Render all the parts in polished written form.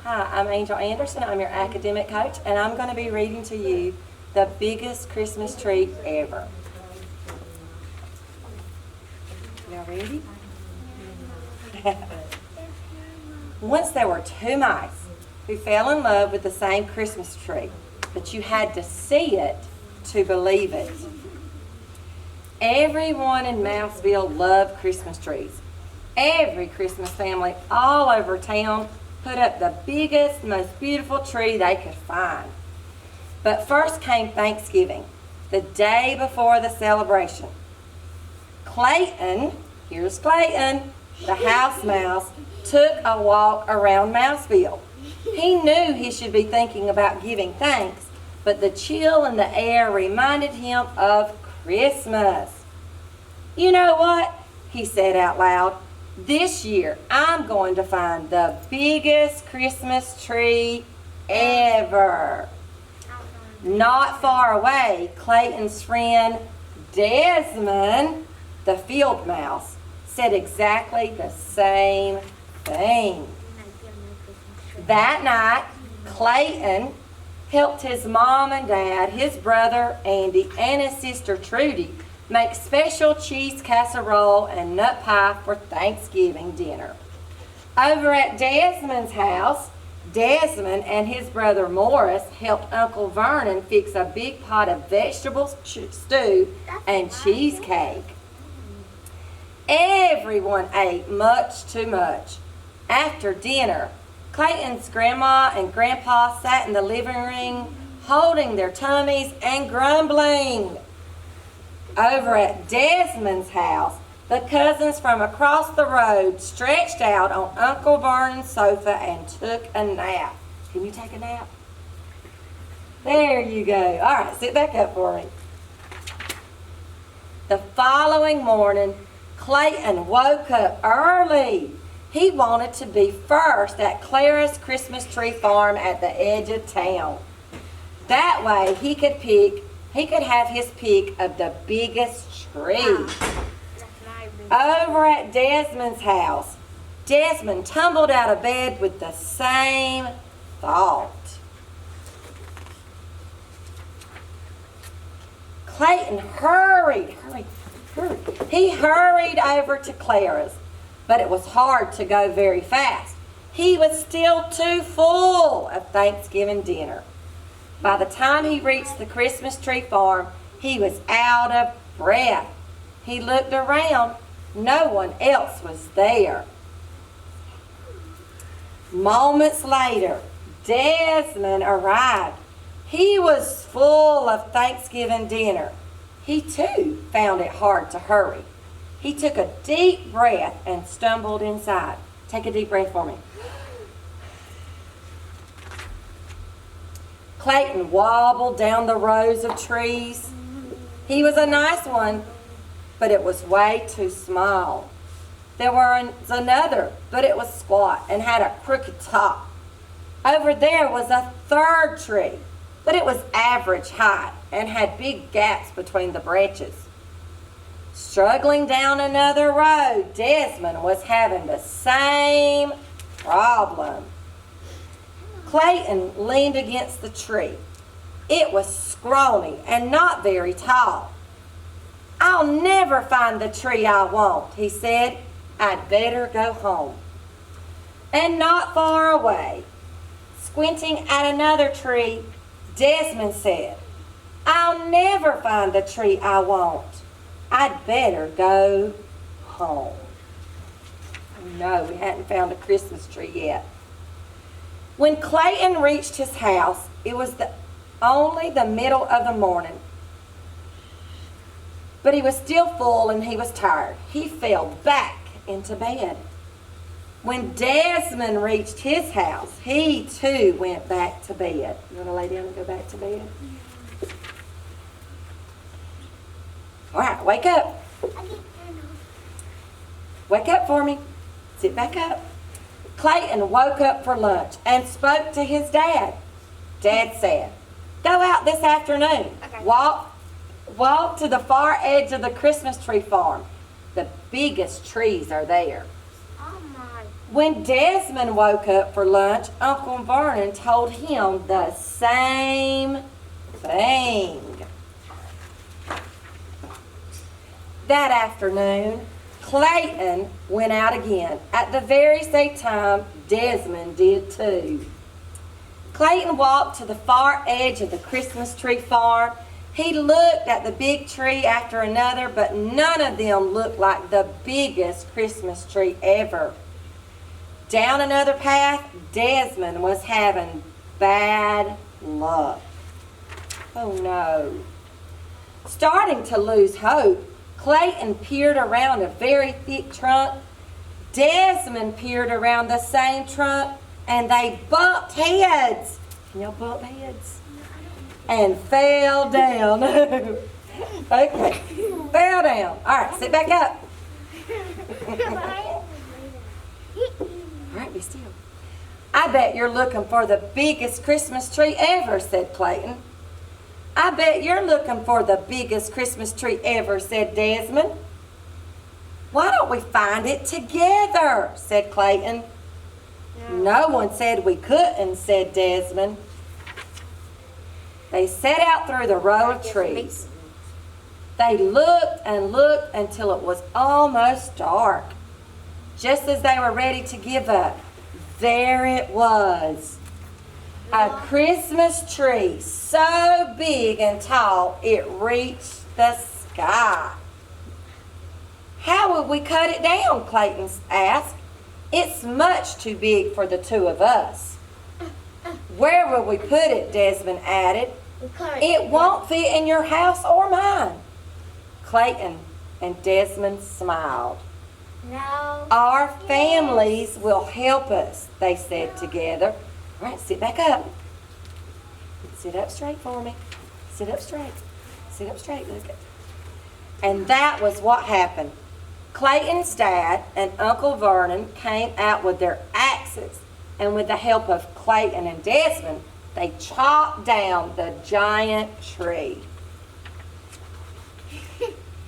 Hi, I'm Angel Anderson. I'm your academic coach, and I'm going to be reading to you the biggest Christmas tree ever. Y'all ready? Once there were two mice who fell in love with the same Christmas tree, but you had to see it to believe it. Everyone in Mouseville loved Christmas trees. Every Christmas family all over town put up the biggest, most beautiful tree they could find. But first came Thanksgiving, the day before the celebration. Clayton, here's Clayton, the house mouse, took a walk around Mouseville. He knew he should be thinking about giving thanks, but the chill in the air reminded him of Christmas. You know what? He said out loud. This year, I'm going to find the biggest Christmas tree ever. Not far away, Clayton's friend Desmond, the field mouse, said exactly the same thing. That night, Clayton helped his mom and dad, his brother Andy, and his sister Trudy make special cheese casserole and nut pie for Thanksgiving dinner. Over at Desmond's house, Desmond and his brother Morris helped Uncle Vernon fix a big pot of vegetable stew and cheesecake. Everyone ate much too much. After dinner, Clayton's grandma and grandpa sat in the living room holding their tummies and grumbling. Over at Desmond's house, the cousins from across the road stretched out on Uncle Vernon's sofa and took a nap. Can you take a nap? There you go. All right, sit back up for me. The following morning, Clayton woke up early. He wanted to be first at Clara's Christmas tree farm at the edge of town. That way he could have his pick of the biggest tree. Over at Desmond's house, Desmond tumbled out of bed with the same thought. Clayton hurried. He hurried over to Clara's, but it was hard to go very fast. He was still too full of Thanksgiving dinner. By the time he reached the Christmas tree farm, he was out of breath. He looked around. No one else was there. Moments later, Desmond arrived. He was full of Thanksgiving dinner. He too found it hard to hurry. He took a deep breath and stumbled inside. Take a deep breath for me. Clayton wobbled down the rows of trees. He was a nice one, but it was way too small. There was another, but it was squat and had a crooked top. Over there was a third tree, but it was average height and had big gaps between the branches. Struggling down another road, Desmond was having the same problem. Clayton leaned against the tree. It was scrawny and not very tall. I'll never find the tree I want, he said. I'd better go home. And not far away, squinting at another tree, Desmond said, I'll never find the tree I want. I'd better go home. No, we hadn't found a Christmas tree yet. When Clayton reached his house, it was only the middle of the morning. But he was still full and he was tired. He fell back into bed. When Desmond reached his house, he too went back to bed. You want to lay down and go back to bed? All right, wake up. Wake up for me. Sit back up. Clayton woke up for lunch and spoke to his dad. Dad said, go out this afternoon. Okay. Walk to the far edge of the Christmas tree farm. The biggest trees are there. When Desmond woke up for lunch, Uncle Vernon told him the same thing. That afternoon, Clayton went out again. At the very same time, Desmond did too. Clayton walked to the far edge of the Christmas tree farm. He looked at the big tree after another, but none of them looked like the biggest Christmas tree ever. Down another path, Desmond was having bad luck. Oh no. Starting to lose hope, Clayton peered around a very thick trunk. Desmond peered around the same trunk, and they bumped heads. Can y'all bump heads? And fell down. Okay, fell down. All right, sit back up. All right, be still. I bet you're looking for the biggest Christmas tree ever, said Clayton. I bet you're looking for the biggest Christmas tree ever, said Desmond. Why don't we find it together, said Clayton. No one said we couldn't, said Desmond. They set out through the row of trees. They looked and looked until it was almost dark. Just as they were ready to give up, there it was. A Christmas tree so big and tall it reached the sky. How would we cut it down? Clayton asked. It's much too big for the two of us. Where will we put it? Desmond added. It won't fit in your house or mine. Clayton and Desmond smiled. No. Our families will help us, they said together. All right, sit back up. Sit up straight for me. Sit up straight. Sit up straight. Look at. And that was what happened. Clayton's dad and Uncle Vernon came out with their axes, and with the help of Clayton and Desmond, they chopped down the giant tree.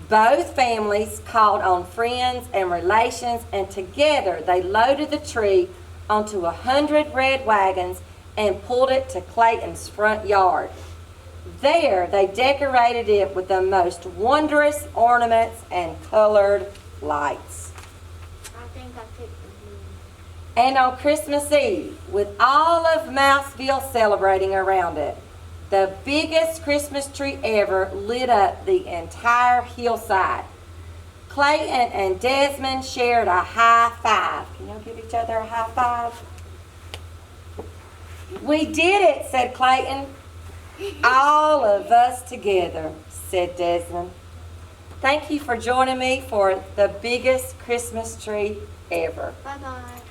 Both families called on friends and relations, and together they loaded the tree onto 100 red wagons and pulled it to Clayton's front yard. There they decorated it with the most wondrous ornaments and colored lights. I think I picked the blue. And on Christmas Eve, with all of Mouseville celebrating around it, the biggest Christmas tree ever lit up the entire hillside. Clayton and Desmond shared a high five. Can y'all give each other a high five? We did it, said Clayton. All of us together, said Desmond. Thank you for joining me for the biggest Christmas tree ever. Bye-bye.